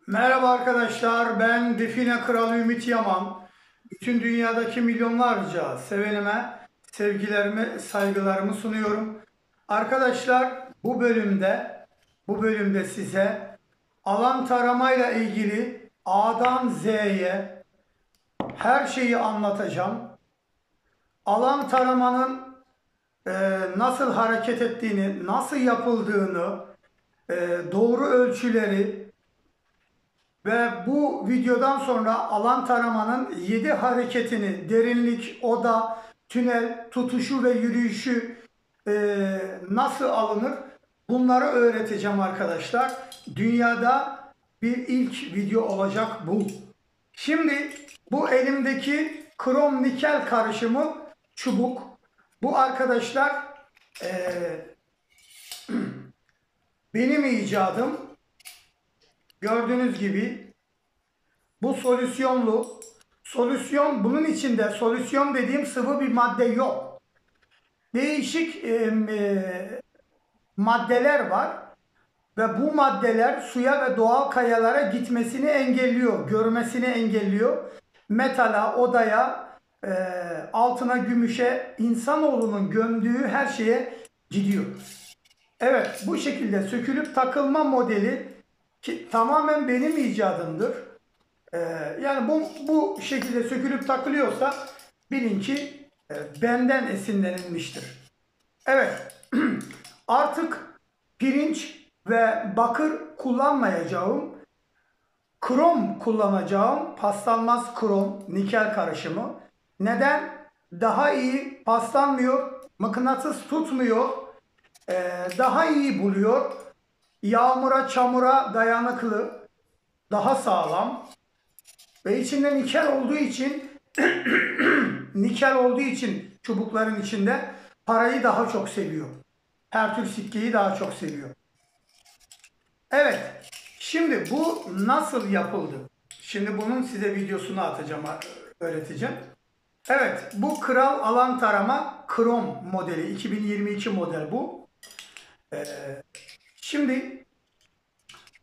Merhaba arkadaşlar, ben Define Kralı Ümit Yaman. Bütün dünyadaki milyonlarca sevenime sevgilerimi, saygılarımı sunuyorum. Arkadaşlar bu bölümde size alan taramayla ilgili A'dan Z'ye her şeyi anlatacağım. Alan taramanın nasıl hareket ettiğini, nasıl yapıldığını, doğru ölçüleri, ve bu videodan sonra alan taramanın 7 hareketini, derinlik, oda, tünel, tutuşu ve yürüyüşü nasıl alınır bunları öğreteceğim arkadaşlar. Dünyada bir ilk video olacak bu. Şimdi bu elimdeki krom nikel karışımı çubuk. Bu arkadaşlar benim icadım. Gördüğünüz gibi bu solüsyonlu. Solüsyon, bunun içinde solüsyon dediğim sıvı bir madde yok. Değişik maddeler var ve bu maddeler suya ve doğal kayalara gitmesini engelliyor, görmesini engelliyor. Metala, odaya, altına, gümüşe, insanoğlunun gömdüğü her şeye gidiyor. Evet, bu şekilde sökülüp takılma modeli ki tamamen benim icadımdır. Yani bu şekilde sökülüp takılıyorsa bilin ki benden esinlenilmiştir. Evet, artık pirinç ve bakır kullanmayacağım. Krom kullanacağım. Paslanmaz krom, nikel karışımı. Neden? Daha iyi paslanmıyor, mıknatıs tutmuyor, daha iyi buluyor. Yağmura, çamura dayanıklı, daha sağlam. Ve içinde nikel olduğu için çubukların içinde parayı daha çok seviyor. Her tür sitkeyi daha çok seviyor. Evet. Şimdi bu nasıl yapıldı? Şimdi bunun size videosunu atacağım, öğreteceğim. Evet, bu Kral Alan Tarama Krom modeli, 2022 model bu. Ee, Şimdi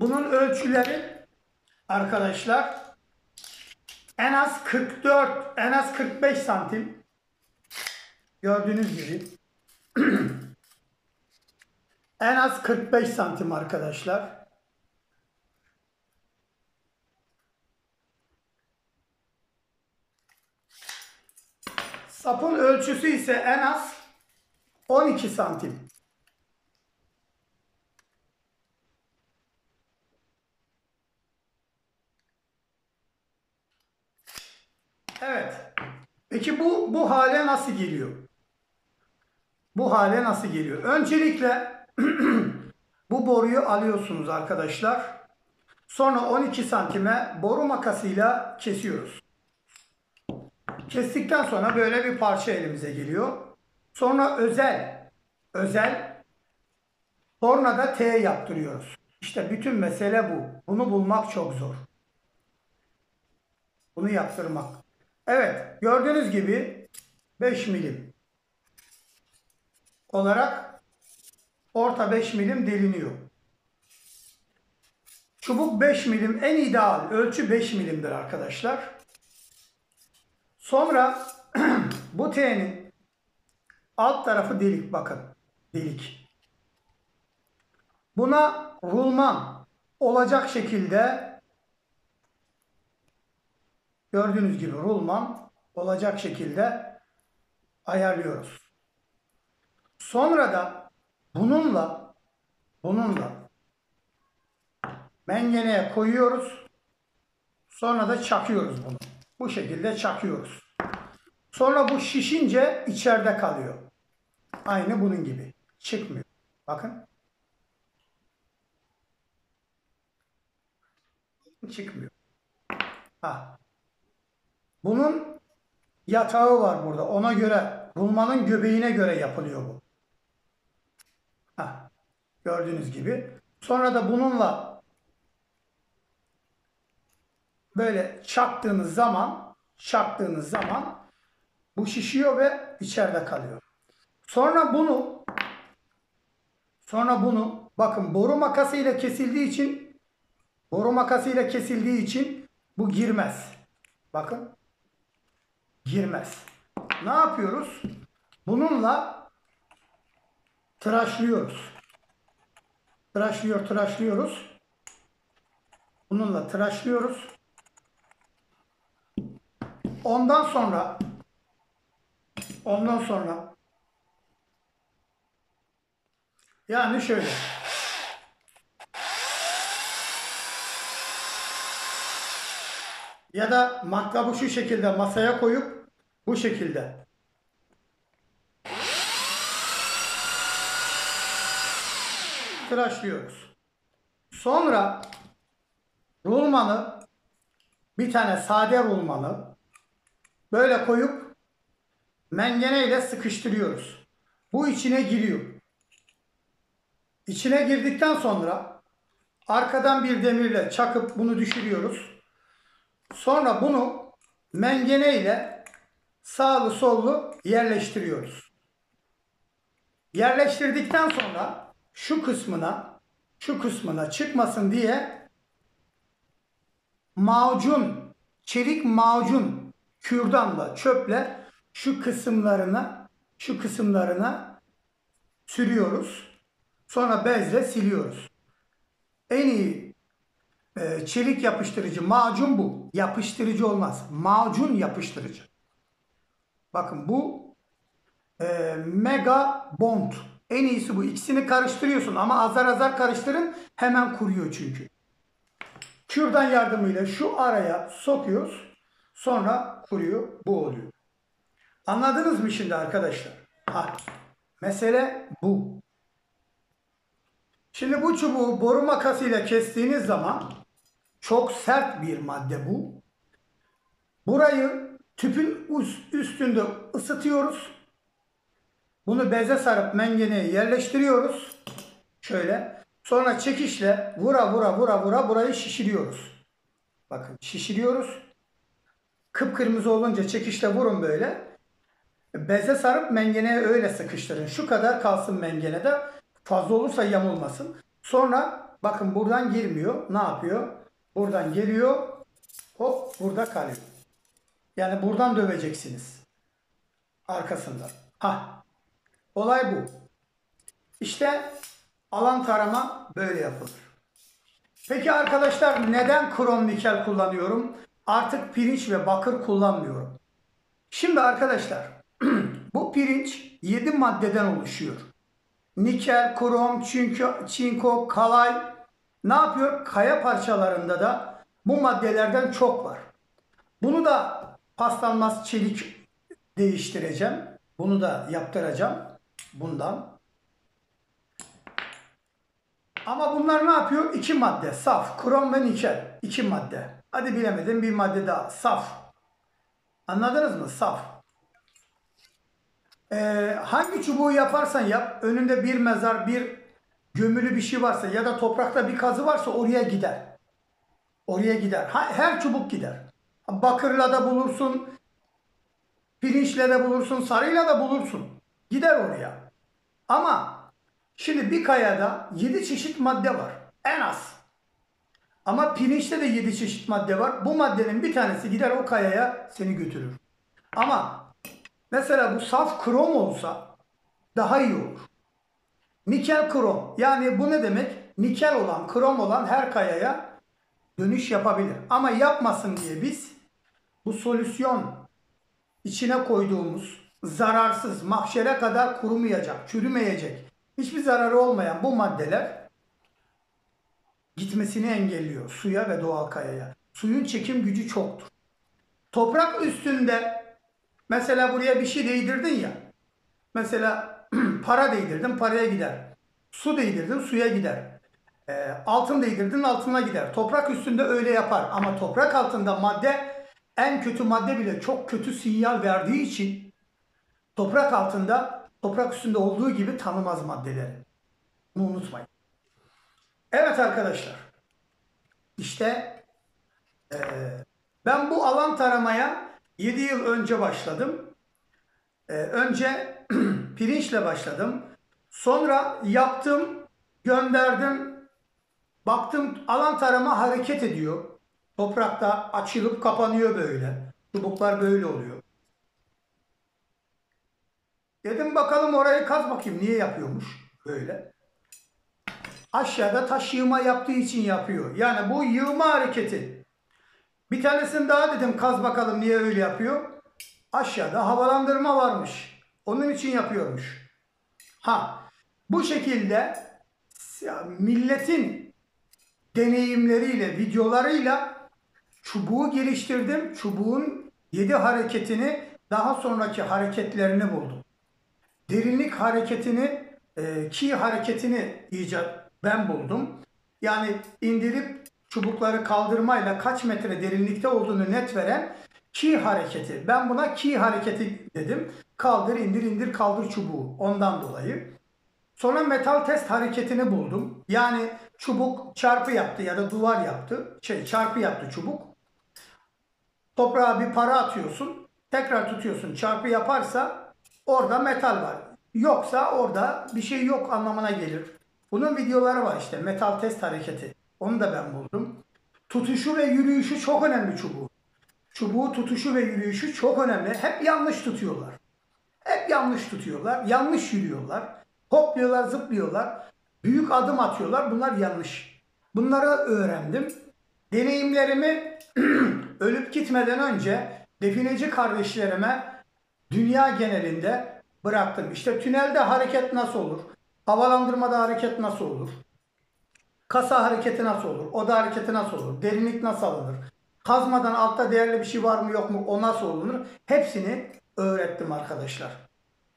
bunun ölçüleri arkadaşlar en az 44, en az 45 santim. Gördüğünüz gibi. En az 45 santim arkadaşlar. Sapın ölçüsü ise en az 12 santim. Evet. Peki bu hale nasıl geliyor? Bu hale nasıl geliyor? Öncelikle bu boruyu alıyorsunuz arkadaşlar. Sonra 12 santime boru makasıyla kesiyoruz. Kestikten sonra böyle bir parça elimize geliyor. Sonra özel tornada T yaptırıyoruz. İşte bütün mesele bu. Bunu bulmak çok zor. Bunu yaptırmak. Evet, gördüğünüz gibi 5 milim olarak orta 5 milim deliniyor. Çubuk 5 milim, en ideal ölçü 5 milimdir arkadaşlar. Sonra bu T'nin alt tarafı delik, bakın. Delik. Buna rulman olacak şekilde, gördüğünüz gibi rulman olacak şekilde ayarlıyoruz. Sonra da bununla mengeneye koyuyoruz. Sonra da çakıyoruz bunu. Bu şekilde çakıyoruz. Sonra bu şişince içeride kalıyor. Aynı bunun gibi. Çıkmıyor. Bakın. Çıkmıyor. Ha. Bunun yatağı var burada. Ona göre, rulmanın göbeğine göre yapılıyor bu. Ha. Gördüğünüz gibi. Sonra da bununla böyle çaktığınız zaman bu şişiyor ve içeride kalıyor. Sonra bunu bakın, boru makası ile kesildiği için Boru makasıyla kesildiği için bu girmez. Bakın. Girmez. Ne yapıyoruz? Bununla tıraşlıyoruz. Tıraşlıyoruz. Bununla tıraşlıyoruz. Ondan sonra yani şöyle. Ya da matkabı şu şekilde masaya koyup bu şekilde. Tıraşlıyoruz. Sonra rulmanı, bir tane sade rulmanı böyle koyup mengeneyle sıkıştırıyoruz. Bu içine giriyor. İçine girdikten sonra arkadan bir demirle çakıp bunu düşürüyoruz. Sonra bunu mengeneyle sağlı sollu yerleştiriyoruz. Yerleştirdikten sonra şu kısmına çıkmasın diye macun, çelik macun kürdanla, çöple şu kısımlarına sürüyoruz. Sonra bezle siliyoruz. En iyi çelik yapıştırıcı macun bu. Yapıştırıcı olmaz. Macun yapıştırıcı. Bakın bu Mega Bond. En iyisi bu. İkisini karıştırıyorsun ama azar azar karıştırın. Hemen kuruyor çünkü. Kürdan yardımıyla şu araya sokuyoruz. Sonra kuruyor. Bu oluyor. Anladınız mı şimdi arkadaşlar? Mesele bu. Şimdi bu çubuğu boru makasıyla kestiğiniz zaman çok sert bir madde bu. Burayı tüpün üstünde ısıtıyoruz. Bunu beze sarıp mengeneye yerleştiriyoruz. Şöyle. Sonra çekişle vura burayı şişiriyoruz. Bakın şişiriyoruz. Kıpkırmızı olunca çekişle vurun böyle. Beze sarıp mengeneye öyle sıkıştırın. Şu kadar kalsın mengenede. Fazla olursa yamulmasın. Sonra bakın buradan girmiyor. Ne yapıyor? Buradan geliyor. Hop burada kalıyor. Yani buradan döveceksiniz. Arkasından. Olay bu. İşte alan tarama böyle yapılır. Peki arkadaşlar neden krom nikel kullanıyorum? Artık pirinç ve bakır kullanmıyorum. Şimdi arkadaşlar bu pirinç 7 maddeden oluşuyor. Nikel, krom, çinko, kalay. Ne yapıyor? Kaya parçalarında da bu maddelerden çok var. Bunu da paslanmaz çelik değiştireceğim. Bunu da yaptıracağım. Bundan. Ama bunlar ne yapıyor? 2 madde. Saf. Krom ve nikel. 2 madde. Hadi bilemedim bir madde daha. Saf. Anladınız mı? Saf. Hangi çubuğu yaparsan yap. Önünde bir mezar, bir gömülü bir şey varsa ya da toprakta bir kazı varsa oraya gider. Oraya gider. Her çubuk gider. Bakırla da bulursun. Pirinçle de bulursun. Sarıyla da bulursun. Gider oraya. Ama şimdi bir kayada 7 çeşit madde var. En az. Ama pirinçte de 7 çeşit madde var. Bu maddenin bir tanesi gider o kayaya seni götürür. Ama mesela bu saf krom olsa daha iyi olur. Nikel krom. Yani bu ne demek? Nikel olan, krom olan her kayaya dönüş yapabilir. Ama yapmasın diye biz bu solüsyon içine koyduğumuz zararsız, mahşere kadar kurumayacak, çürümeyecek, hiçbir zararı olmayan bu maddeler gitmesini engelliyor suya ve doğal kayaya. Suyun çekim gücü çoktur. Toprak üstünde mesela buraya bir şey değdirdin ya. Mesela para değdirdin, paraya gider. Su değdirdin, suya gider. Altın değdirdin, altına gider. Toprak üstünde öyle yapar. Ama toprak altında madde, en kötü madde bile çok kötü sinyal verdiği için toprak altında, toprak üstünde olduğu gibi tanımaz maddeleri. Bunu unutmayın. Evet arkadaşlar. İşte ben bu alan taramaya 7 yıl önce başladım. Önce pirinçle başladım. Sonra yaptım, gönderdim. Baktım alan tarama hareket ediyor. Toprakta açılıp kapanıyor böyle. Çubuklar böyle oluyor. Dedim bakalım orayı kaz bakayım niye yapıyormuş böyle. Aşağıda taş yığma yaptığı için yapıyor. Yani bu yığma hareketi. Bir tanesini daha dedim kaz bakalım niye öyle yapıyor. Aşağıda havalandırma varmış. Onun için yapıyormuş. Ha, bu şekilde milletin deneyimleriyle, videolarıyla çubuğu geliştirdim. Çubuğun 7 hareketini, daha sonraki hareketlerini buldum. Derinlik hareketini, ki hareketini icat ben buldum. Yani indirip çubukları kaldırmayla kaç metre derinlikte olduğunu net veren ki hareketi. Ben buna ki hareketi dedim. Kaldır, indir, indir, kaldır çubuğu. Ondan dolayı. Sonra metal test hareketini buldum. Yani çubuk çarpı yaptı ya da duvar yaptı. Çarpı yaptı çubuk. Toprağa bir para atıyorsun. Tekrar tutuyorsun. Çarpı yaparsa orada metal var. Yoksa orada bir şey yok anlamına gelir. Bunun videoları var işte. Metal test hareketi. Onu da ben buldum. Tutuşu ve yürüyüşü çok önemli çubuğu. Çubuğu tutuşu ve yürüyüşü çok önemli. Hep yanlış tutuyorlar. Hep yanlış tutuyorlar. Yanlış yürüyorlar. Hopluyorlar, zıplıyorlar. Büyük adım atıyorlar. Bunlar yanlış. Bunları öğrendim. Deneyimlerimi ölüp gitmeden önce defineci kardeşlerime dünya genelinde bıraktım. İşte tünelde hareket nasıl olur? Havalandırmada hareket nasıl olur? Kasa hareketi nasıl olur? Oda hareketi nasıl olur? Derinlik nasıl alınır? Kazmadan altta değerli bir şey var mı yok mu? O nasıl olunur? Hepsini öğrettim arkadaşlar.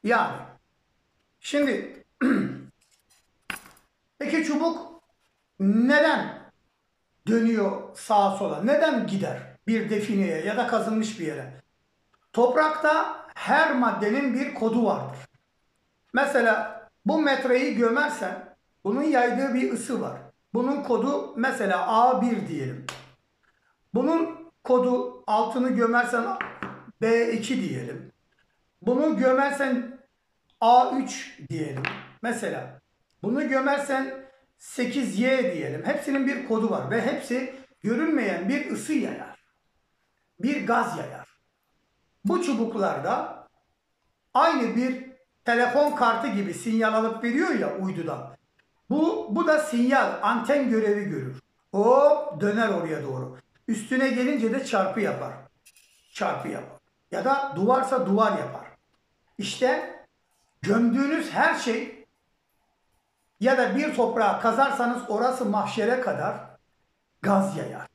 Yani şimdi peki çubuk neden dönüyor sağa sola? Neden gider bir defineye ya da kazınmış bir yere? Toprakta her maddenin bir kodu vardır. Mesela bu metreyi gömersen bunun yaydığı bir ısı var. Bunun kodu mesela A1 diyelim. Bunun kodu altını gömersen B2 diyelim. Bunu gömersen A3 diyelim. Mesela bunu gömersen 8Y diyelim. Hepsinin bir kodu var ve hepsi görünmeyen bir ısı yayar. Bir gaz yayar. Bu çubuklarda aynı bir telefon kartı gibi sinyal alıp veriyor ya uydudan. Bu da sinyal, anten görevi görür. Hop döner oraya doğru. Üstüne gelince de çarpı yapar. Çarpı yapar. Ya da duvarsa duvar yapar. İşte gömdüğünüz her şey ya da bir toprağa kazarsanız orası mahşere kadar gaz yayar.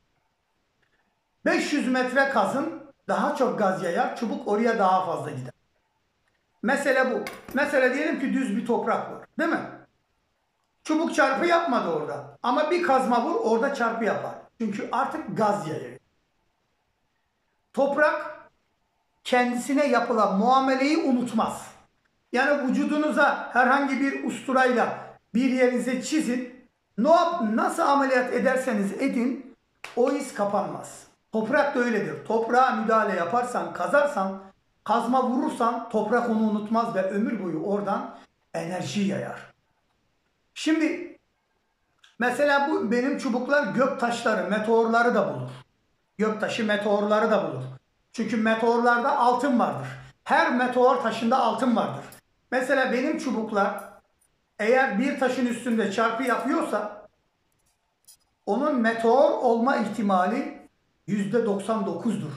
500 metre kazın daha çok gaz yayar. Çubuk oraya daha fazla gider. Mesele bu. Mesela diyelim ki düz bir toprak var. Değil mi? Çubuk çarpı yapmadı orada. Ama bir kazma vur orada çarpı yapar. Çünkü artık gaz yayıyor. Toprak kendisine yapılan muameleyi unutmaz. Yani vücudunuza herhangi bir usturayla bir yerinize çizin. Nasıl ameliyat ederseniz edin o iz kapanmaz. Toprak da öyledir. Toprağa müdahale yaparsan, kazarsan, kazma vurursan toprak onu unutmaz ve ömür boyu oradan enerji yayar. Şimdi mesela bu benim çubuklar gök taşları, meteorları da bulur. Göktaşı meteorları da bulur. Çünkü meteorlarda altın vardır. Her meteor taşında altın vardır. Mesela benim çubuklar eğer bir taşın üstünde çarpı yapıyorsa onun meteor olma ihtimali %99'dur.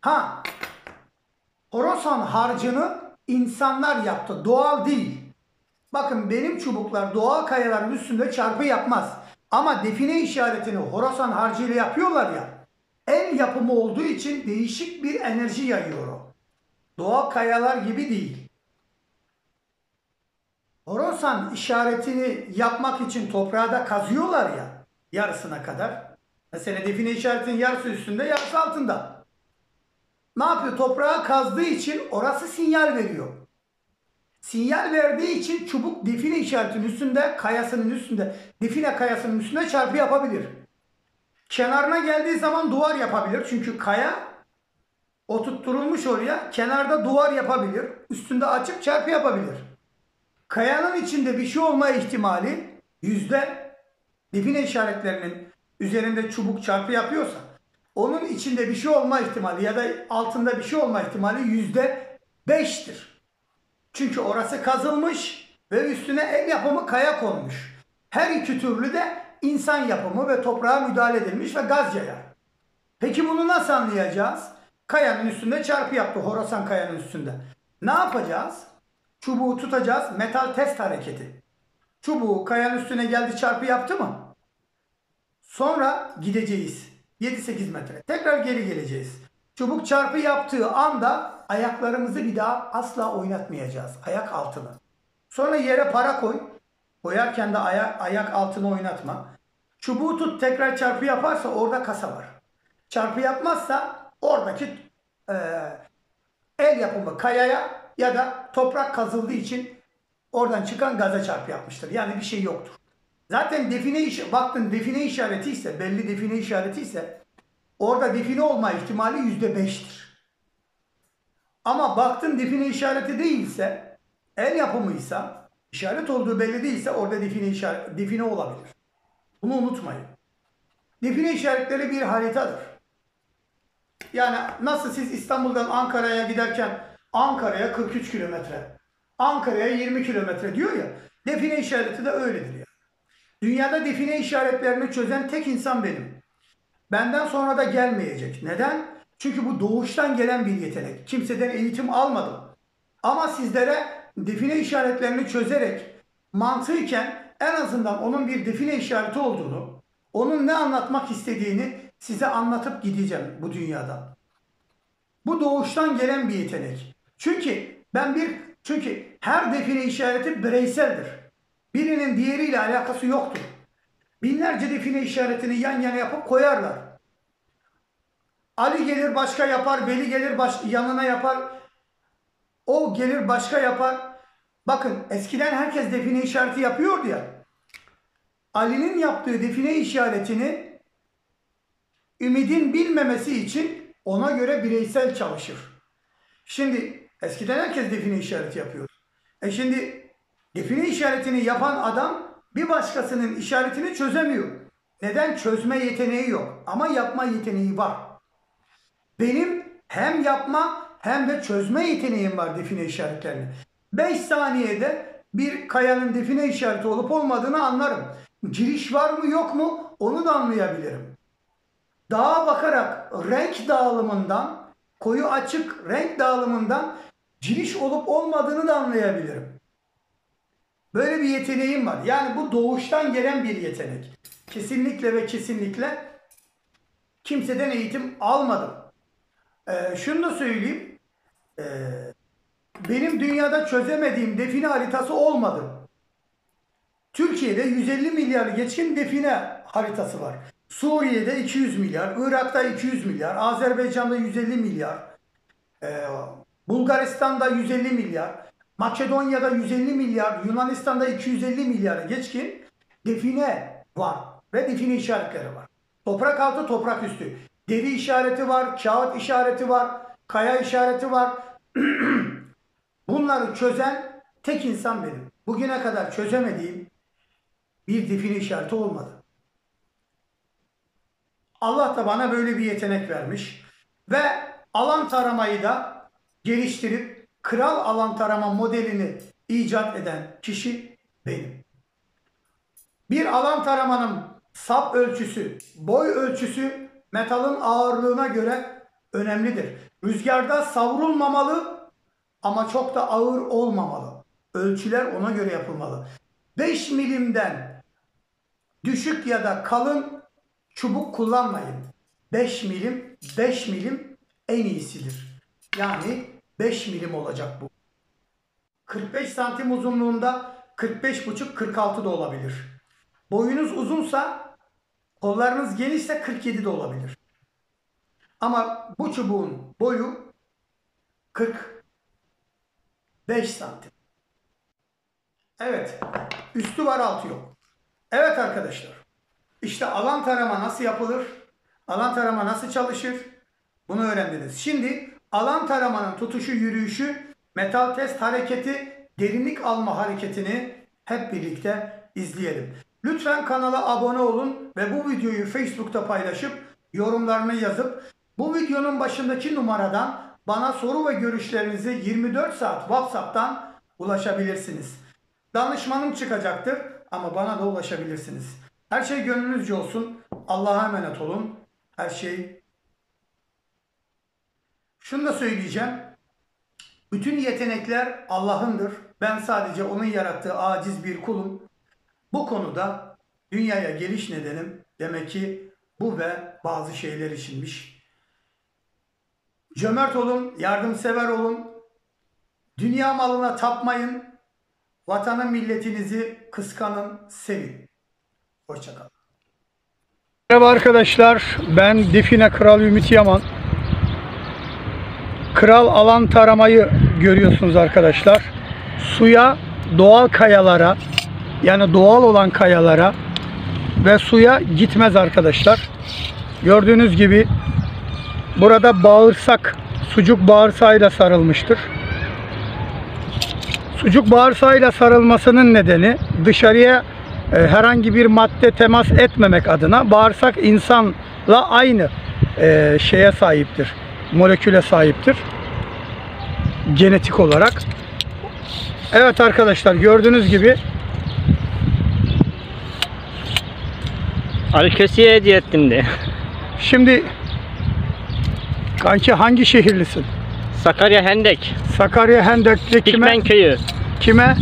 Ha, Horasan harcını insanlar yaptı. Doğal değil. Bakın benim çubuklar doğal kayaların üstünde çarpı yapmaz. Ama define işaretini Horasan harcıyla yapıyorlar ya. El yapımı olduğu için değişik bir enerji yayıyor o. Doğal kayalar gibi değil. Horasan işaretini yapmak için toprağı da kazıyorlar ya yarısına kadar. Mesela define işaretinin yarısı üstünde, yarısı altında. Ne yapıyor? Toprağı kazdığı için orası sinyal veriyor. Sinyal verdiği için çubuk define işaretinin üstünde, kayasının üstünde, define kayasının üstünde çarpı yapabilir. Kenarına geldiği zaman duvar yapabilir. Çünkü kaya oturtturulmuş oraya. Kenarda duvar yapabilir. Üstünde açıp çarpı yapabilir. Kayanın içinde bir şey olma ihtimali define işaretlerinin üzerinde çubuk çarpı yapıyorsa onun içinde bir şey olma ihtimali ya da altında bir şey olma ihtimali %5'tir. Çünkü orası kazılmış ve üstüne el yapımı kaya konmuş. Her iki türlü de insan yapımı ve toprağa müdahale edilmiş ve gaz yayar. Peki bunu nasıl anlayacağız? Kayanın üstünde çarpı yaptı, Horasan kayanın üstünde. Ne yapacağız? Çubuğu tutacağız, metal test hareketi. Çubuğu kayanın üstüne geldi, çarpı yaptı mı? Sonra gideceğiz 7-8 metre. Tekrar geri geleceğiz. Çubuk çarpı yaptığı anda ayaklarımızı bir daha asla oynatmayacağız. Ayak altını. Sonra yere para koy. Koyarken de ayak altını oynatma. Çubuğu tut, tekrar çarpı yaparsa orada kasa var. Çarpı yapmazsa oradaki el yapımı kayaya ya da toprak kazıldığı için oradan çıkan gaza çarpı yapmıştır. Yani bir şey yoktur. Zaten baktın define işareti ise, belli define işareti ise orada define olma ihtimali %5'tir. Ama baktın define işareti değilse, el yapımıysa, işaret olduğu belli değilse orada define olabilir. Bunu unutmayın. Define işaretleri bir haritadır. Yani nasıl siz İstanbul'dan Ankara'ya giderken Ankara'ya 43 kilometre, Ankara'ya 20 kilometre diyor ya, define işareti de öyledir yani. Dünyada define işaretlerini çözen tek insan benim. Benden sonra da gelmeyecek. Neden? Çünkü bu doğuştan gelen bir yetenek. Kimseden eğitim almadım. Ama sizlere define işaretlerini çözerek mantıken en azından onun bir define işareti olduğunu, onun ne anlatmak istediğini size anlatıp gideceğim bu dünyada. Bu doğuştan gelen bir yetenek. Çünkü her define işareti bireyseldir. Birinin diğeriyle alakası yoktur. Binlerce define işaretini yan yana yapıp koyarlar. Ali gelir başka yapar, Veli gelir yanına yapar, o gelir başka yapar. Bakın eskiden herkes define işareti yapıyordu ya. Ali'nin yaptığı define işaretini Ümid'in bilmemesi için ona göre bireysel çalışır. Şimdi eskiden herkes define işareti yapıyor. Şimdi define işaretini yapan adam bir başkasının işaretini çözemiyor. Neden? Çözme yeteneği yok ama yapma yeteneği var. Benim hem yapma hem de çözme yeteneğim var define işaretlerini. 5 saniyede bir kayanın define işareti olup olmadığını anlarım. Giriş var mı yok mu onu da anlayabilirim. Dağa bakarak renk dağılımından, koyu açık renk dağılımından giriş olup olmadığını da anlayabilirim. Böyle bir yeteneğim var. Yani bu doğuştan gelen bir yetenek. Kesinlikle ve kesinlikle kimseden eğitim almadım. Şunu da söyleyeyim. Benim dünyada çözemediğim define haritası olmadı. Türkiye'de 150 milyar geçkin define haritası var. Suriye'de 200 milyar, Irak'ta 200 milyar, Azerbaycan'da 150 milyar, Bulgaristan'da 150 milyar, Makedonya'da 150 milyar, Yunanistan'da 250 milyara geçkin define var ve define işaretleri var. Toprak altı, toprak üstü. Deri işareti var, kağıt işareti var, kaya işareti var. Bunları çözen tek insan benim. Bugüne kadar çözemediğim bir define işareti olmadı. Allah da bana böyle bir yetenek vermiş ve alan taramayı da geliştirip kral alan tarama modelini icat eden kişi benim. Bir alan taramanın sap ölçüsü, boy ölçüsü metalın ağırlığına göre önemlidir. Rüzgarda savrulmamalı ama çok da ağır olmamalı. Ölçüler ona göre yapılmalı. 5 milimden düşük ya da kalın çubuk kullanmayın. 5 milim en iyisidir. Yani 5 milim olacak bu. 45 santim uzunluğunda 45,5-46 da olabilir. Boyunuz uzunsa, kollarınız genişse 47 de olabilir. Ama bu çubuğun boyu 45 santim. Evet, üstü var altı yok. Evet arkadaşlar, işte alan tarama nasıl yapılır? Alan tarama nasıl çalışır? Bunu öğrendiniz. Şimdi alan taramanın tutuşu, yürüyüşü, metal test hareketi, derinlik alma hareketini hep birlikte izleyelim. Lütfen kanala abone olun ve bu videoyu Facebook'ta paylaşıp yorumlarını yazıp bu videonun başındaki numaradan bana soru ve görüşlerinizi 24 saat WhatsApp'tan ulaşabilirsiniz. Danışmanım çıkacaktır ama bana da ulaşabilirsiniz. Her şey gönlünüzce olsun. Allah'a emanet olun. Her şey. Şunu da söyleyeceğim. Bütün yetenekler Allah'ındır. Ben sadece onun yarattığı aciz bir kulum. Bu konuda dünyaya geliş nedenim demek ki bu ve bazı şeyler içinmiş. Cömert olun, yardımsever olun. Dünya malına tapmayın. Vatanı milletinizi kıskanın, sevin. Hoşçakalın. Merhaba arkadaşlar, ben Define Kral Ümit Yaman. Kral alan taramayı görüyorsunuz arkadaşlar. Suya, doğal kayalara, yani doğal olan kayalara ve suya gitmez arkadaşlar. Gördüğünüz gibi burada bağırsak, sucuk bağırsağıyla sarılmıştır. Sucuk bağırsağıyla sarılmasının nedeni dışarıya herhangi bir madde temas etmemek adına. Bağırsak insanla aynı şeye sahiptir, moleküle sahiptir genetik olarak. Evet arkadaşlar, gördüğünüz gibi Ali Köse'ye hediye ettim de. şimdi kanki hangi şehirlisin? Sakarya Hendek. Sakarya Hendek'te kime? Dikmen köyü. Kime?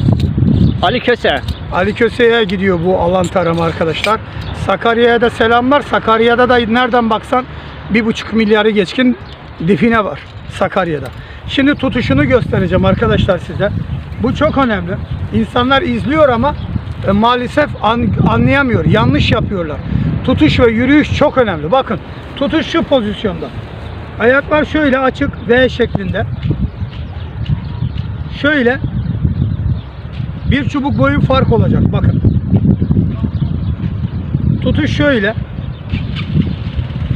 Ali Köse. Ali Köse'ye gidiyor bu alan tarama arkadaşlar. Sakarya'ya da selamlar. Sakarya'da da nereden baksan 1,5 milyarı geçkin define var Sakarya'da. Şimdi tutuşunu göstereceğim arkadaşlar size. Bu çok önemli. İnsanlar izliyor ama maalesef anlayamıyor. Yanlış yapıyorlar. Tutuş ve yürüyüş çok önemli. Bakın, tutuş şu pozisyonda. Ayaklar şöyle açık V şeklinde. Şöyle bir çubuk boyu fark olacak. Bakın. Tutuş şöyle.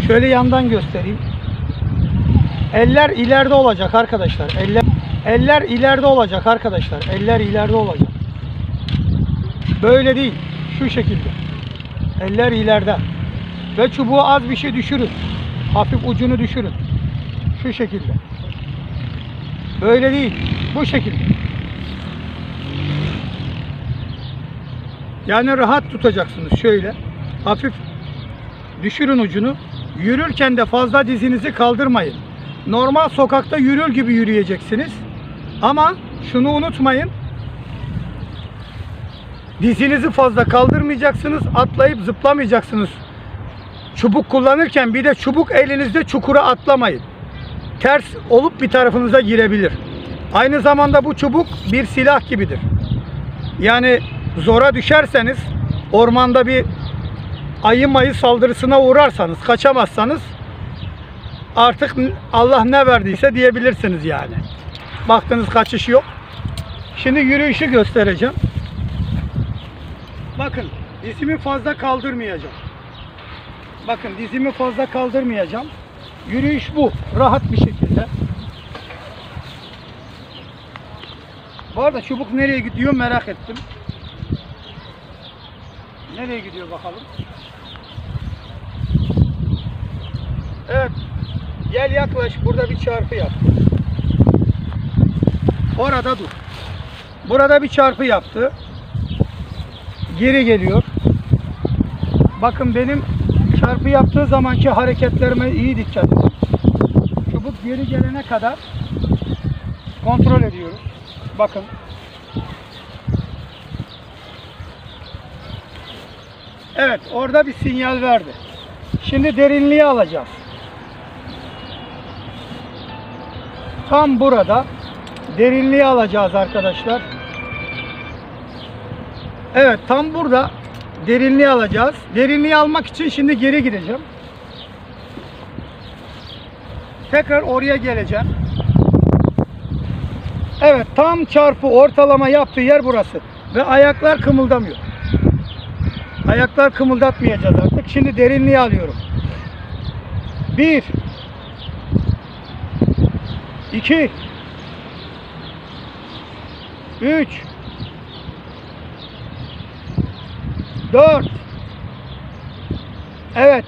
Şöyle yandan göstereyim. Eller ileride olacak arkadaşlar. Eller ileride olacak arkadaşlar. Eller ileride olacak. Böyle değil. Şu şekilde. Eller ileride. Ve çubuğu az bir şey düşürün. Hafif ucunu düşürün. Şu şekilde. Böyle değil. Bu şekilde. Yani rahat tutacaksınız. Şöyle. Hafif düşürün ucunu. Yürürken de fazla dizinizi kaldırmayın. Normal sokakta yürür gibi yürüyeceksiniz. Ama şunu unutmayın. Dizinizi fazla kaldırmayacaksınız. Atlayıp zıplamayacaksınız. Çubuk kullanırken bir de çubuk elinizde çukura atlamayın. Ters olup bir tarafınıza girebilir. Aynı zamanda bu çubuk bir silah gibidir. Yani zora düşerseniz, ormanda bir ayı saldırısına uğrarsanız, kaçamazsanız artık Allah ne verdiyse diyebilirsiniz yani. Baktınız kaçış yok. Şimdi yürüyüşü göstereceğim. Bakın, dizimi fazla kaldırmayacağım. Bakın, dizimi fazla kaldırmayacağım. Yürüyüş bu. Rahat bir şekilde. Bu arada çubuk nereye gidiyor merak ettim. Nereye gidiyor bakalım. Evet. Gel yaklaş. Burada bir çarpı yap. Orada dur. Burada bir çarpı yaptı. Geri geliyor. Bakın, benim çarpı yaptığı zamanki hareketlerime iyi dikkat edin. Çubuk geri gelene kadar kontrol ediyoruz. Bakın. Evet, orada bir sinyal verdi. Şimdi derinliği alacağız. Tam burada derinliği alacağız arkadaşlar. Evet, tam burada derinliği alacağız. Derinliği almak için şimdi geri gideceğim. Tekrar oraya geleceğim. Evet, tam çarpı ortalama yaptığı yer burası. Ve ayaklar kımıldamıyor. Ayaklar kımıldatmayacağız artık. Şimdi derinliği alıyorum. 1 2 3 4. Evet.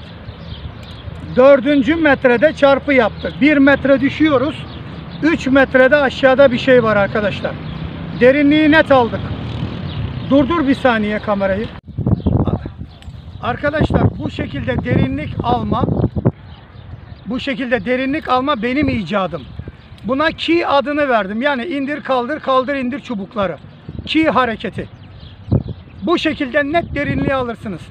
4. metrede çarpı yaptık. 1 metre düşüyoruz. 3 metrede aşağıda bir şey var arkadaşlar. Derinliği net aldık. Durdur bir saniye kamerayı. Arkadaşlar bu şekilde derinlik alma benim icadım. Buna key adını verdim. Yani indir kaldır, kaldır indir çubukları. Key hareketi. Bu şekilde net derinliği alırsınız.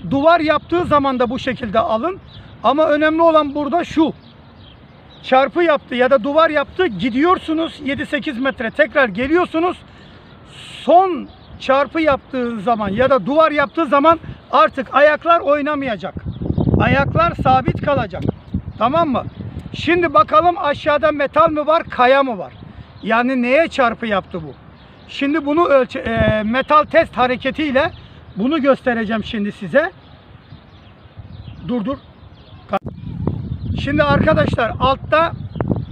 Duvar yaptığı zaman da bu şekilde alın. Ama önemli olan burada şu. Çarpı yaptı ya da duvar yaptı, gidiyorsunuz 7-8 metre, tekrar geliyorsunuz. Son çarpı yaptığı zaman ya da duvar yaptığı zaman artık ayaklar oynamayacak. Ayaklar sabit kalacak. Tamam mı? Şimdi bakalım aşağıda metal mi var, kaya mı var? Yani neye çarpı yaptı bu? Şimdi bunu metal test hareketiyle bunu göstereceğim şimdi size. Dur. Şimdi arkadaşlar altta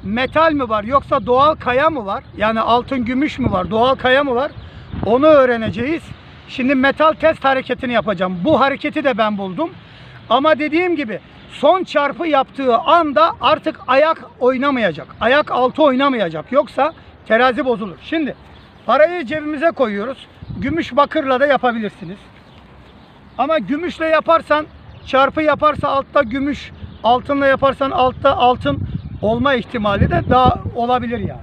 metal mi var yoksa doğal kaya mı var? Yani altın gümüş mü var, doğal kaya mı var? Onu öğreneceğiz. Şimdi metal test hareketini yapacağım. Bu hareketi de ben buldum. Ama dediğim gibi son çarpı yaptığı anda artık ayak oynamayacak. Ayak altı oynamayacak. Yoksa terazi bozulur. Şimdi parayı cebimize koyuyoruz. Gümüş bakırla da yapabilirsiniz. Ama gümüşle yaparsan, çarpı yaparsa altta gümüş, altınla yaparsan altta altın olma ihtimali de daha olabilir yani.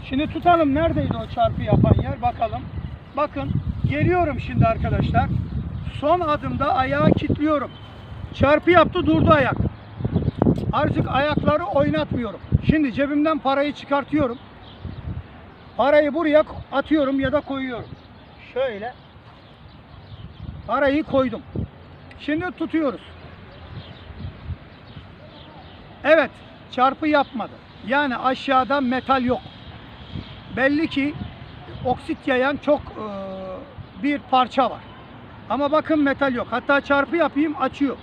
Şimdi tutalım, neredeydi o çarpı yapan yer bakalım. Bakın geliyorum şimdi arkadaşlar. Son adımda ayağı kilitliyorum. Çarpı yaptı, durdu ayak. Artık ayakları oynatmıyorum. Şimdi cebimden parayı çıkartıyorum. Parayı buraya atıyorum ya da koyuyorum. Şöyle. Parayı koydum. Şimdi tutuyoruz. Evet, çarpı yapmadı. Yani aşağıda metal yok. Belli ki oksit yayan çok bir parça var. Ama bakın metal yok. Hatta çarpı yapayım, açıyor.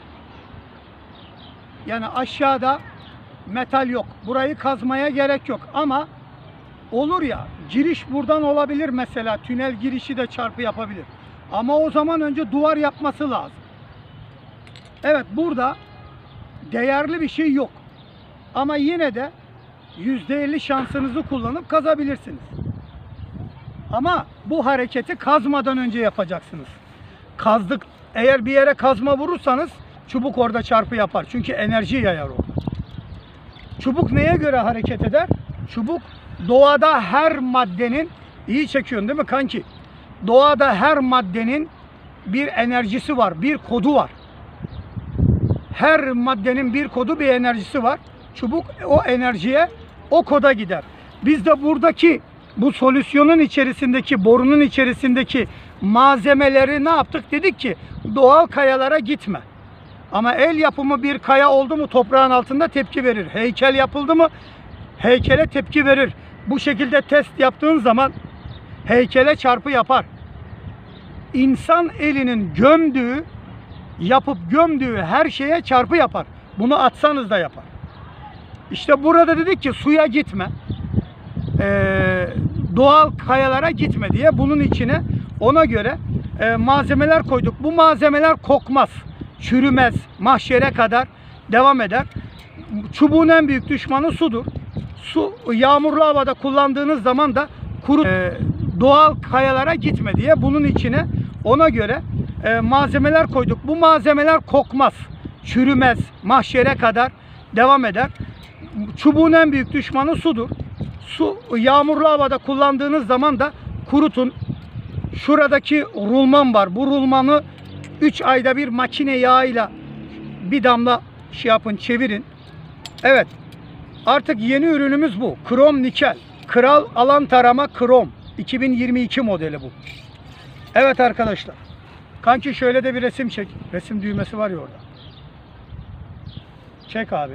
Yani aşağıda metal yok. Burayı kazmaya gerek yok. Ama olur ya, giriş buradan olabilir mesela. Tünel girişi de çarpı yapabilir. Ama o zaman önce duvar yapması lazım. Evet, burada değerli bir şey yok. Ama yine de %50 şansınızı kullanıp kazabilirsiniz. Ama bu hareketi kazmadan önce yapacaksınız. Kazdık, eğer bir yere kazma vurursanız çubuk orada çarpı yapar. Çünkü enerji yayar orada. Çubuk neye göre hareket eder? Çubuk doğada her maddenin, iyi çekiyorsun değil mi kanki? Doğada her maddenin bir enerjisi var, bir kodu var. Her maddenin bir kodu, bir enerjisi var. Çubuk o enerjiye, o koda gider. Biz de buradaki bu solüsyonun içerisindeki, borunun içerisindeki malzemeleri ne yaptık? Dedik ki doğal kayalara gitme. Ama el yapımı bir kaya oldu mu toprağın altında tepki verir. Heykel yapıldı mı heykele tepki verir. Bu şekilde test yaptığın zaman heykele çarpı yapar. İnsan elinin gömdüğü, yapıp gömdüğü her şeye çarpı yapar. Bunu atsanız da yapar. İşte burada dedik ki suya gitme. Doğal kayalara gitme diye bunun içine ona göre malzemeler koyduk. Bu malzemeler kokmaz, çürümez, mahşere kadar devam eder. Çubuğun en büyük düşmanı sudur. Su, yağmurlu havada kullandığınız zaman da kuru, doğal kayalara gitme diye bunun içine ona göre malzemeler koyduk. Bu malzemeler kokmaz, çürümez, mahşere kadar devam eder. Çubuğun en büyük düşmanı sudur. Su, yağmurlu havada kullandığınız zaman da kurutun. Şuradaki rulman var. Bu rulmanı 3 ayda bir makine yağıyla bir damla şey yapın, çevirin. Evet. Artık yeni ürünümüz bu. Krom nikel. Kral alan tarama krom. 2022 modeli bu. Evet arkadaşlar. Kanki şöyle de bir resim çek. Resim düğmesi var ya orada. Çek abi.